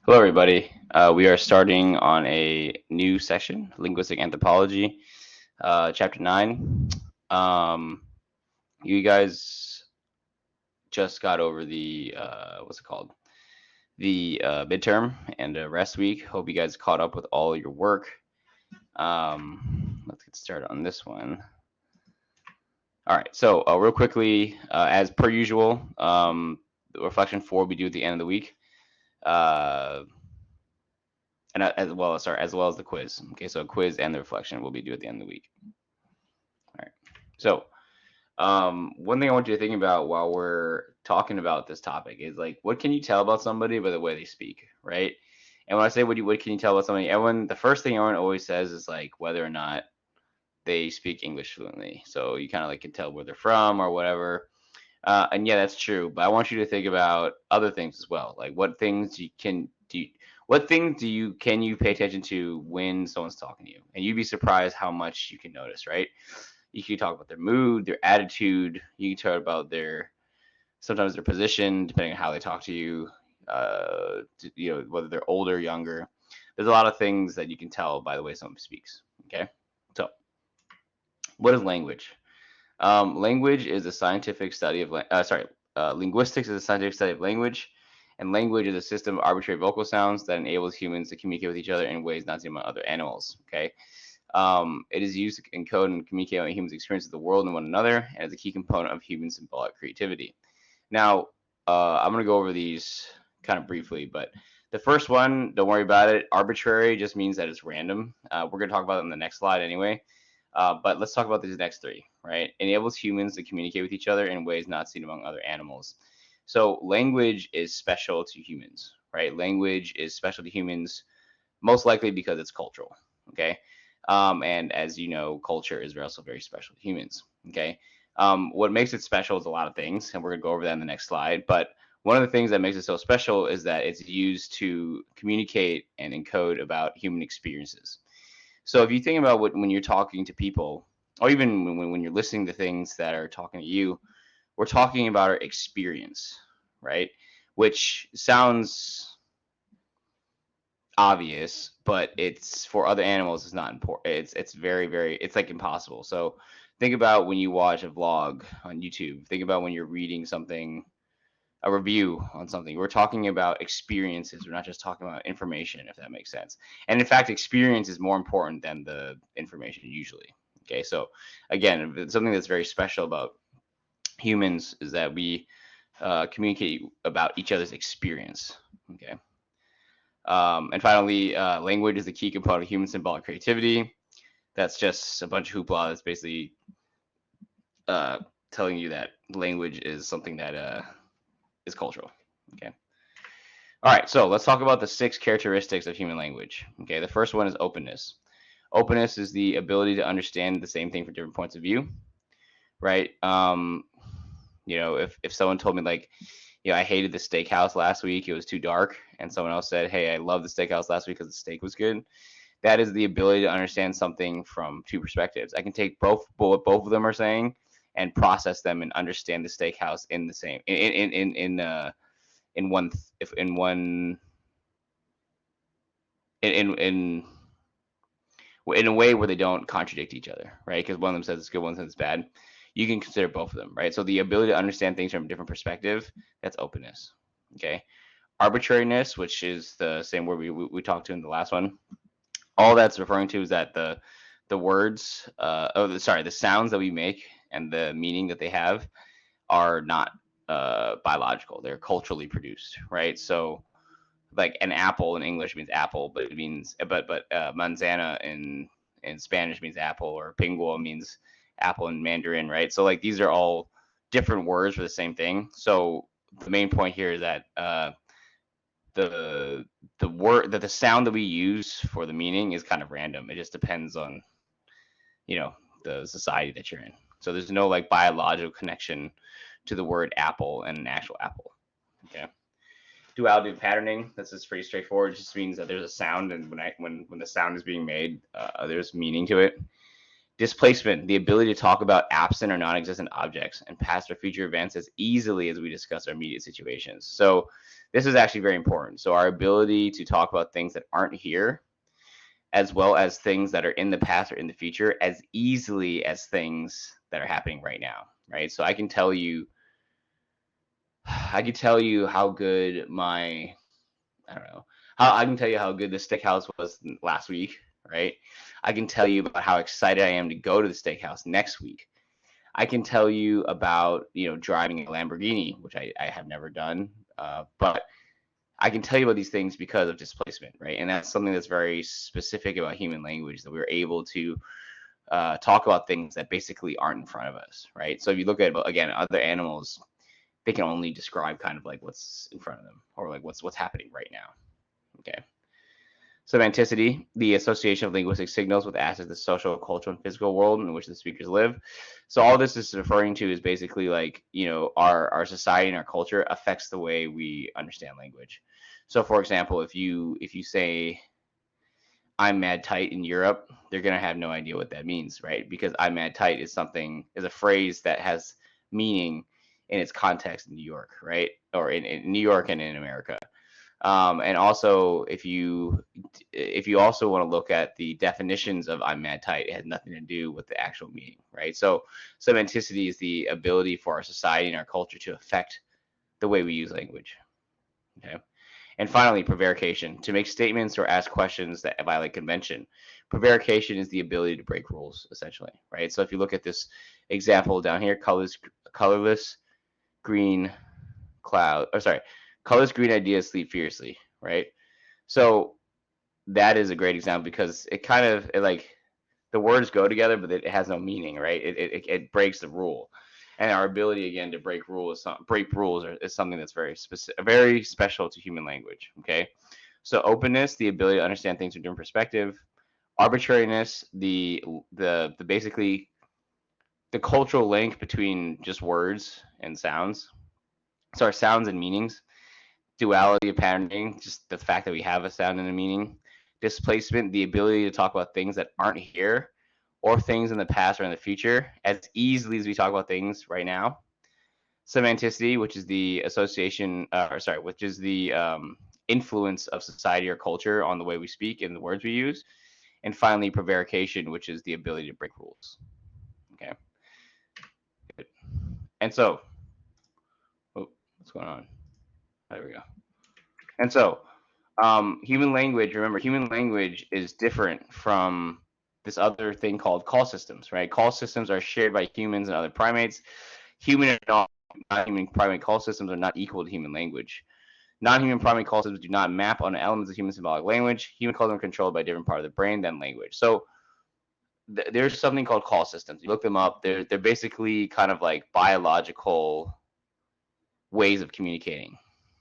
Hello, everybody. We are starting on a new section, Linguistic Anthropology, Chapter 9. Um, you guys just got over the, what's it called? The midterm and rest week. Hope you guys caught up with all your work. Let's get started on this one. All right, so real quickly, as per usual, the reflection 4 we do at the end of the week. And as well as the quiz. Okay, so a quiz and the reflection will be due at the end of the week. All right. So one thing I want you to think about while we're talking about this topic is like, what can you tell about somebody by the way they speak, right? And when I say what can you tell about somebody, the first thing everyone always says is like whether or not they speak English fluently. So you kind of like can tell where they're from or whatever. And yeah, that's true. But I want you to think about other things as well. Like what things can you pay attention to when someone's talking to you? And you'd be surprised how much you can notice, right? You can talk about their mood, their attitude. You can talk about sometimes their position, depending on how they talk to you. Whether they're older, or younger. There's a lot of things that you can tell by the way someone speaks. Okay, so what is language? Language is a scientific study of linguistics is a scientific study of language, and language is a system of arbitrary vocal sounds that enables humans to communicate with each other in ways not seen by other animals. Okay, it is used to encode and communicate on humans' experience of the world and one another, and is a key component of human symbolic creativity. Now, I'm going to go over these kind of briefly, but the first one, don't worry about it. Arbitrary just means that it's random. We're going to talk about it in the next slide anyway. But let's talk about these next three, right? Enables humans to communicate with each other in ways not seen among other animals. So language is special to humans, right? Language is special to humans most likely because it's cultural, okay? And as you know, culture is also very special to humans, okay? What makes it special is a lot of things, and we're going to go over that in the next slide. But one of the things that makes it so special is that it's used to communicate and encode about human experiences. So if you think about when you're talking to people, or even when you're listening to things that are talking to you, we're talking about our experience, right? Which sounds obvious, but it's for other animals it's not important. It's very it's like impossible. So think about when you watch a vlog on YouTube. Think about when you're reading something, a review on something. We're talking about experiences. We're not just talking about information, if that makes sense. And in fact, experience is more important than the information usually. Okay, so again, something that's very special about humans is that we communicate about each other's experience. Okay. And finally, language is the key component of human symbolic creativity. That's just a bunch of hoopla. That's basically telling you that language is something that is cultural. Okay. All right, so let's talk about the 6 characteristics of human language. Okay, the first one is openness. Openness is the ability to understand the same thing from different points of view, right? If someone told me like, I hated the steakhouse last week, it was too dark, and someone else said, hey, I love the steakhouse last week because the steak was good. That is the ability to understand something from two perspectives. I can take what both of them are saying and process them and understand the steakhouse in the same in one if in one in a way where they don't contradict each other, right? Because one of them says it's good, one says it's bad. You can consider both of them, right? So the ability to understand things from a different perspective, that's openness. Okay. Arbitrariness, which is the same word we talked to in the last one. All that's referring to is that the words, the sounds that we make and the meaning that they have are not biological. They're culturally produced, right? So like an apple in English means apple, but it means manzana in Spanish means apple, or pingua means apple in Mandarin, right? So like these are all different words for the same thing. So the main point here is that the sound that we use for the meaning is kind of random. It just depends on the society that you're in. So there's no like biological connection to the word apple and an actual apple. Okay. Duality of patterning. This is pretty straightforward. It just means that there's a sound, and when the sound is being made, there's meaning to it. Displacement, the ability to talk about absent or non-existent objects and past or future events as easily as we discuss our immediate situations. So this is actually very important. So our ability to talk about things that aren't here, as well as things that are in the past or in the future, as easily as things that are happening right now, right? So I can tell you how good my, I don't know, how I can tell you how good the steakhouse was last week, right? I can tell you about how excited I am to go to the steakhouse next week. I can tell you about, driving a Lamborghini, which I have never done, but I can tell you about these things because of displacement, right? And that's something that's very specific about human language, that we're able to talk about things that basically aren't in front of us, right? So if you look at, again, other animals, they can only describe kind of like what's in front of them, or like what's happening right now. Okay. Semanticity, the association of linguistic signals with aspects of the social, cultural, and physical world in which the speakers live. So all this is referring to is basically like, our society and our culture affects the way we understand language. So for example, if you say I'm mad tight in Europe, they're gonna have no idea what that means, right? Because I'm mad tight is a phrase that has meaning in its context in New York, right? Or in New York and in America. And also, if you also want to look at the definitions of I'm mad tight, it has nothing to do with the actual meaning, right? So semanticity is the ability for our society and our culture to affect the way we use language. Okay. And finally, prevarication, to make statements or ask questions that violate convention. Prevarication is the ability to break rules, essentially, right? So if you look at this example down here, colorless green cloud, or sorry, colorless green ideas sleep fiercely, right? So that is a great example because like the words go together, but it has no meaning, right? It breaks the rule, and our ability again to break rules is something that's very specific, very special to human language. Okay, so openness, the ability to understand things from different perspective. Arbitrariness, the basically the cultural link between just words and sounds. Sorry, sounds and meanings. Duality of patterning, just the fact that we have a sound and a meaning. Displacement, the ability to talk about things that aren't here or things in the past or in the future as easily as we talk about things right now. Semanticity, which is the association, which is the influence of society or culture on the way we speak and the words we use. And finally, prevarication, which is the ability to break rules. Okay. Good. And so, what's going on? There we go. And so, human language, remember, human language is different from this other thing called call systems, right? Call systems are shared by humans and other primates. Human and non-human primate call systems are not equal to human language. Non-human primate call systems do not map on elements of human symbolic language. Human calls are controlled by a different part of the brain than language. So there's something called call systems. You look them up. They're basically kind of like biological ways of communicating,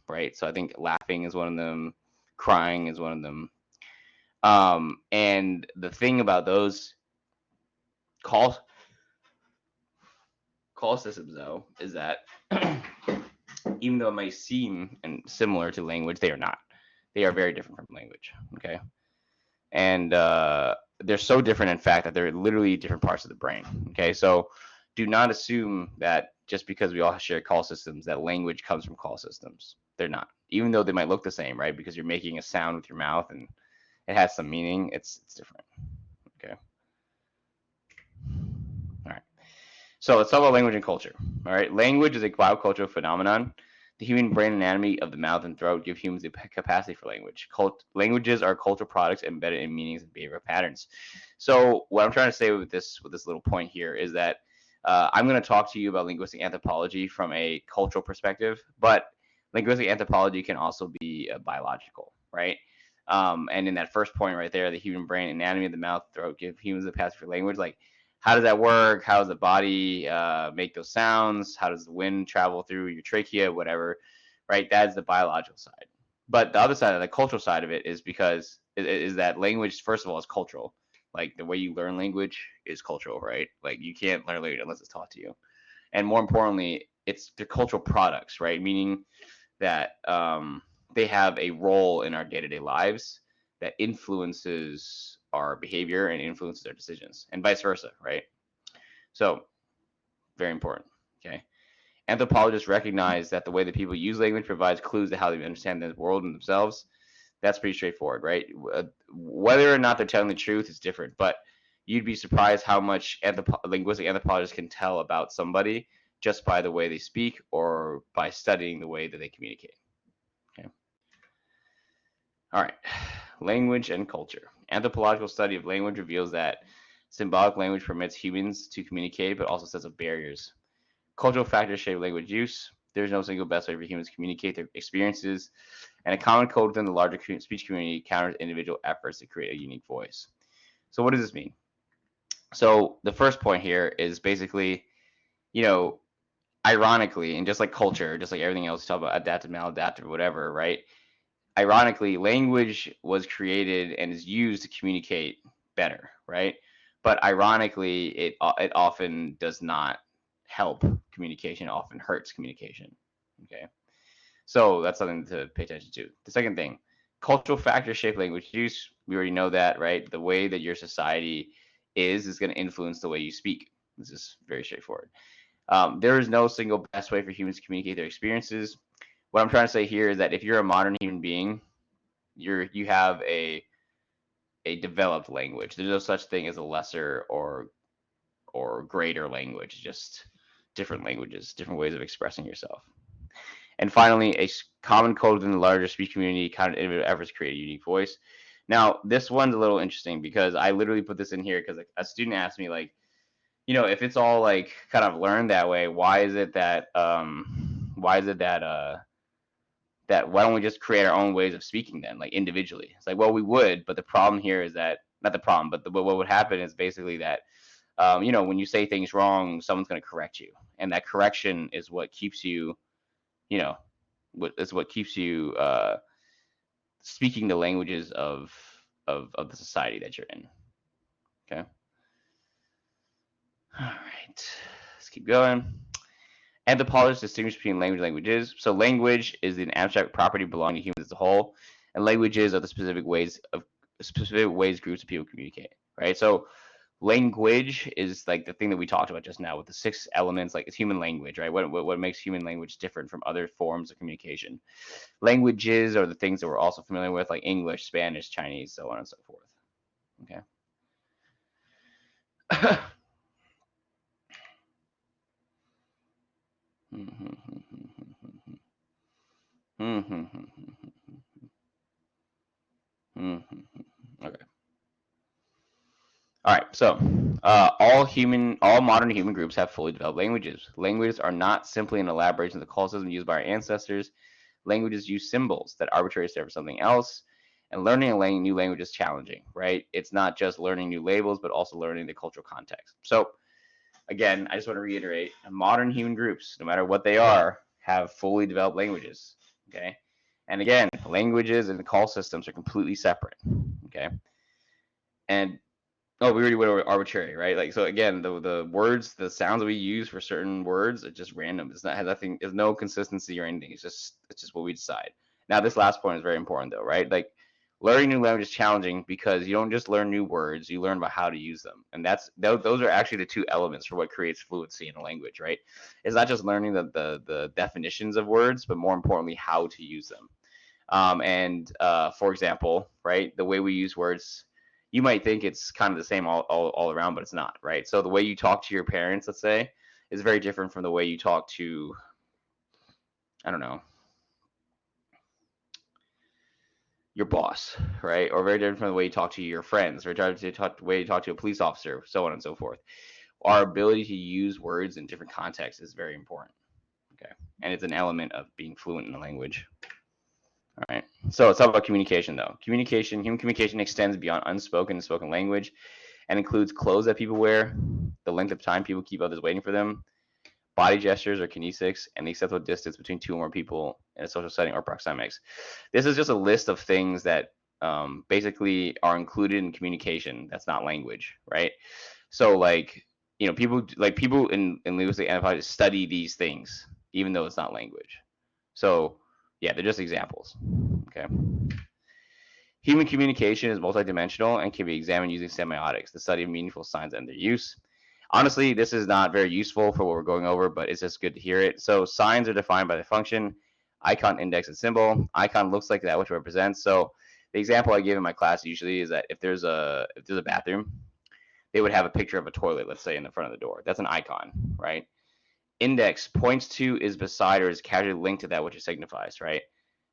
right? So I think laughing is one of them, crying is one of them. And the thing about those call systems, though, is that even though it might seem similar to language, they are not. They are very different from language. Okay, and they're so different, in fact, that they're literally different parts of the brain. Okay, so do not assume that just because we all share call systems, that language comes from call systems. They're not, even though they might look the same, right? Because you're making a sound with your mouth and it has some meaning. It's different. Okay. All right. So let's talk about language and culture. All right. Language is a biocultural phenomenon. The human brain anatomy of the mouth and throat give humans the capacity for language. Languages are cultural products embedded in meanings and behavioral patterns. So what I'm trying to say with this little point here is that I'm going to talk to you about linguistic anthropology from a cultural perspective, but linguistic anthropology can also be biological, right? And in that first point right there, the human brain anatomy of the mouth, throat give humans the capacity for language. Like, how does that work? How does the body make those sounds? How does the wind travel through your trachea, whatever, right? That is the biological side. But the other side, of the cultural side of it, is that language, first of all, is cultural. Like the way you learn language is cultural, right? Like you can't learn language unless it's taught to you. And more importantly, it's the cultural products, right? Meaning that they have a role in our day-to-day lives that influences our behavior and influences our decisions, and vice versa, right? So very important. Okay. Anthropologists recognize that the way that people use language provides clues to how they understand the world and themselves. That's pretty straightforward, right? Whether or not they're telling the truth is different, but you'd be surprised how much linguistic anthropologists can tell about somebody just by the way they speak or by studying the way that they communicate. Okay. All right. Language and culture. Anthropological study of language reveals that symbolic language permits humans to communicate, but also sets up barriers. Cultural factors shape language use. There's no single best way for humans to communicate their experiences, and a common code within the larger speech community counters individual efforts to create a unique voice. So what does this mean? So the first point here is basically, you know, ironically, and just like culture, just like everything else, talk about adaptive, maladaptive, whatever, right? Ironically, language was created and is used to communicate better, right? But ironically, it often does not help communication, it often hurts communication. Okay. So that's something to pay attention to. The second thing, cultural factors shape language use. We already know that, right? The way that your society is going to influence the way you speak. This is very straightforward. There is no single best way for humans to communicate their experiences. What I'm trying to say here is that if you're a modern human being, you have a developed language. There's no such thing as a lesser or greater language, just different languages, different ways of expressing yourself. And finally, a common code within the larger speech community kind of individual efforts to create a unique voice. Now, this one's a little interesting because I literally put this in here because a student asked me, like, if it's all like kind of learned that way, why is it that why don't we just create our own ways of speaking then, like individually? It's like, well, we would, but the problem here is that, not the problem, but what would happen is basically that, when you say things wrong, someone's going to correct you, and that correction is what keeps you, you know, is what keeps you speaking the languages of the society that you're in. Okay. All right. Let's keep going. Anthropologists distinguish between language and languages. So language is an abstract property belonging to humans as a whole, and languages are the specific ways groups of people communicate. Right. So language is like the thing that we talked about just now with the 6 elements, like it's human language, right? What makes human language different from other forms of communication? Languages are the things that we're also familiar with, like English, Spanish, Chinese, so on and so forth. Okay. Okay. All right. So, all modern human groups have fully developed languages. Languages are not simply an elaboration of the call system used by our ancestors. Languages use symbols that arbitrarily stand for something else. And learning a new language is challenging, right? It's not just learning new labels, but also learning the cultural context. So, again, I just want to reiterate, modern human groups, no matter what they are, have fully developed languages. Okay. And again, languages and the call systems are completely separate. Okay. And we already went over arbitrary, right? Like, so again, the words, the sounds that we use for certain words are just random. It's not has nothing. There's no consistency or anything. It's just what we decide. Now, this last point is very important, though, right? Like, learning new language is challenging because you don't just learn new words; you learn about how to use them, and those are actually the 2 elements for what creates fluency in a language, right? It's not just learning the definitions of words, but more importantly, how to use them. For example, right, the way we use words, you might think it's kind of the same all around, but it's not, right? So the way you talk to your parents, let's say, is very different from the way you talk to, I don't know, your boss, right? Or very different from the way you talk to your friends, or the way you talk to a police officer, so on and so forth. Our ability to use words in different contexts is very important, okay? And it's an element of being fluent in a language. All right. So let's talk about communication, though. Human communication extends beyond unspoken and spoken language and includes clothes that people wear, the length of time people keep others waiting for them, body gestures or kinesics, and the acceptable distance between 2 or more people in a social setting or proxemics. This is just a list of things that basically are included in communication. That's not language, right? So, like, people in linguistic anthropology study these things, even though it's not language. So, yeah, they're just examples. Okay. Human communication is multidimensional and can be examined using semiotics, the study of meaningful signs and their use. Honestly, this is not very useful for what we're going over, but it's just good to hear it. So signs are defined by the function, icon, index, and symbol. Icon looks like that which represents. So the example I give in my class usually is that if there's a bathroom, they would have a picture of a toilet, let's say, in the front of the door. That's an icon, right? Index points to, is beside, or is casually linked to that which it signifies, right?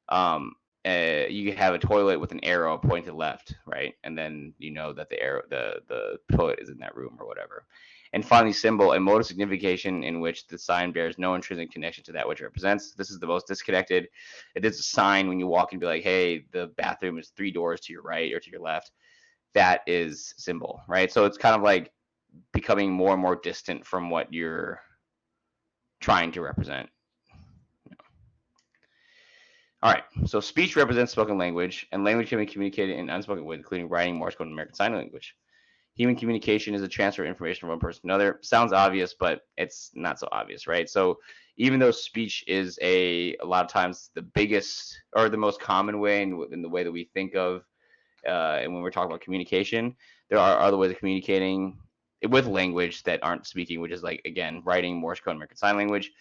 Um, you have a toilet with an arrow pointing to the left, right? And then you know that the toilet is in that room or whatever. And finally, symbol, a mode of signification in which the sign bears no intrinsic connection to that which it represents. This is the most disconnected. It is a sign when you walk and be like, hey, the bathroom is 3 doors to your right or to your left. That is symbol, right? So it's kind of like becoming more and more distant from what you're trying to represent. All right, so speech represents spoken language, and language can be communicated in unspoken ways, including writing, Morse code, and American Sign Language. Human communication is a transfer of information from one person to another. Sounds obvious, but it's not so obvious, right? So even though speech is a lot of times the biggest or the most common way in the way that we think of, and when we're talking about communication, there are other ways of communicating with language that aren't speaking, which is like, again, writing, Morse code, American Sign Language.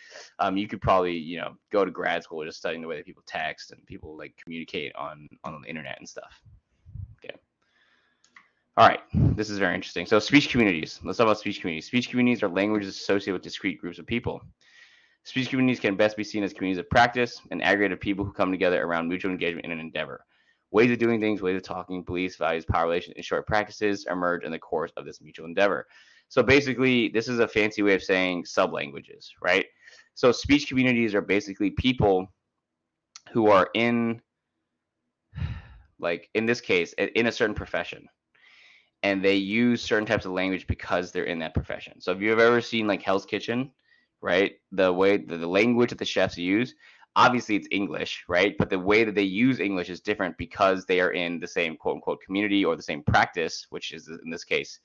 You could probably, go to grad school just studying the way that people text and people like communicate on the internet and stuff. Okay. All right, this is very interesting. So speech communities. Let's talk about speech communities. Speech communities are languages associated with discrete groups of people. Speech communities can best be seen as communities of practice, an aggregate of people who come together around mutual engagement in an endeavor. Ways of doing things, ways of talking, beliefs, values, power relations, and short practices emerge in the course of this mutual endeavor. So basically, this is a fancy way of saying sub-languages, right? So speech communities are basically people who are in, like in this case, in a certain profession, and they use certain types of language because they're in that profession. So if you've ever seen like Hell's Kitchen, right? The way the language that the chefs use, obviously it's English, right? But the way that they use English is different because they are in the same quote unquote community or the same practice, which is in this case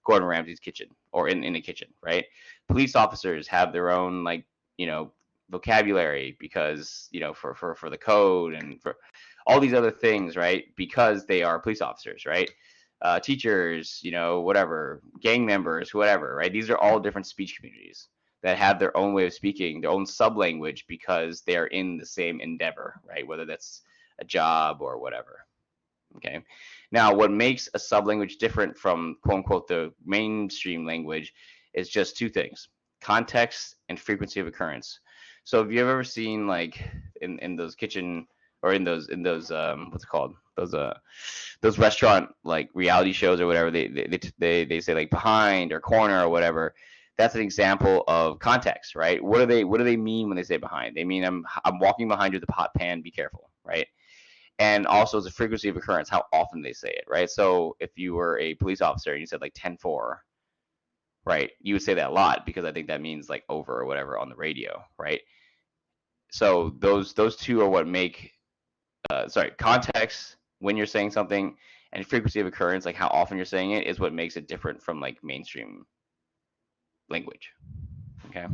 Gordon Ramsay's kitchen or in a kitchen, right? Police officers have their own like, vocabulary because, for the code and for all these other things, right? Because they are police officers, right? Teachers, whatever, gang members, whatever, right? These are all different speech communities that have their own way of speaking, their own sub-language because they're in the same endeavor, right? Whether that's a job or whatever. Okay. Now, what makes a sub-language different from quote unquote the mainstream language is just two things: context and frequency of occurrence. So if you've ever seen like in those kitchen or in those what's it called, those restaurant like reality shows or whatever, they say like behind or corner or whatever. That's an example of context, right? What do they mean when they say behind? They mean I'm walking behind you with a hot pan, be careful, right? And also the frequency of occurrence, how often they say it, right? So if you were a police officer and you said like 10-4, right, you would say that a lot because I think that means like over or whatever on the radio, right? So those two are what make context when you're saying something, and frequency of occurrence, like how often you're saying it, is what makes it different from like mainstream language. Okay.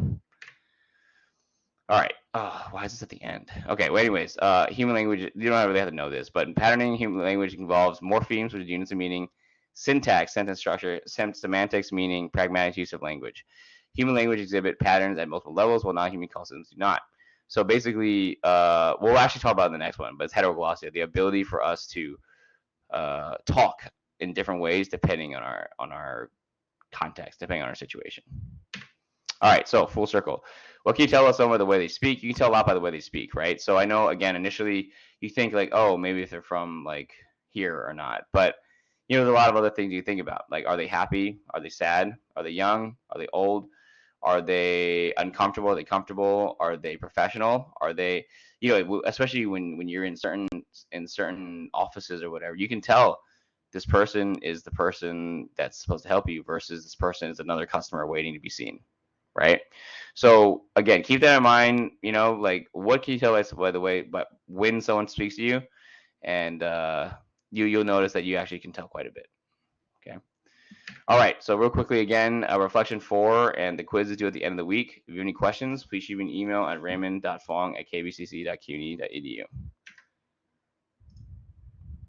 All right. Oh, why is this at the end? Okay. Well, anyways, human language. You don't really have to know this, but patterning human language involves morphemes, which is units of meaning, syntax, sentence structure, semantics, meaning, pragmatic use of language. Human language exhibit patterns at multiple levels, while non-human call systems do not. So basically, we'll actually talk about it in the next one, but it's heteroglossia, the ability for us to talk in different ways depending on our context, depending on our situation. All right, so full circle. What can you tell us about the way they speak? You can tell a lot by the way they speak, right? So I know, again, initially you think like, oh, maybe if they're from like here or not, but there's a lot of other things you think about. Like, are they happy? Are they sad? Are they young? Are they old? Are they uncomfortable? Are they comfortable? Are they professional? Are they, especially when you're in certain offices or whatever, you can tell this person is the person that's supposed to help you versus this person is another customer waiting to be seen, right? So again, keep that in mind. Like what can you tell us by the way, but when someone speaks to you, and you'll notice that you actually can tell quite a bit. Okay. All right. So real quickly again, reflection 4 and the quiz is due at the end of the week. If you have any questions, please shoot me an email at raymond.fong@kbcc.cuny.edu.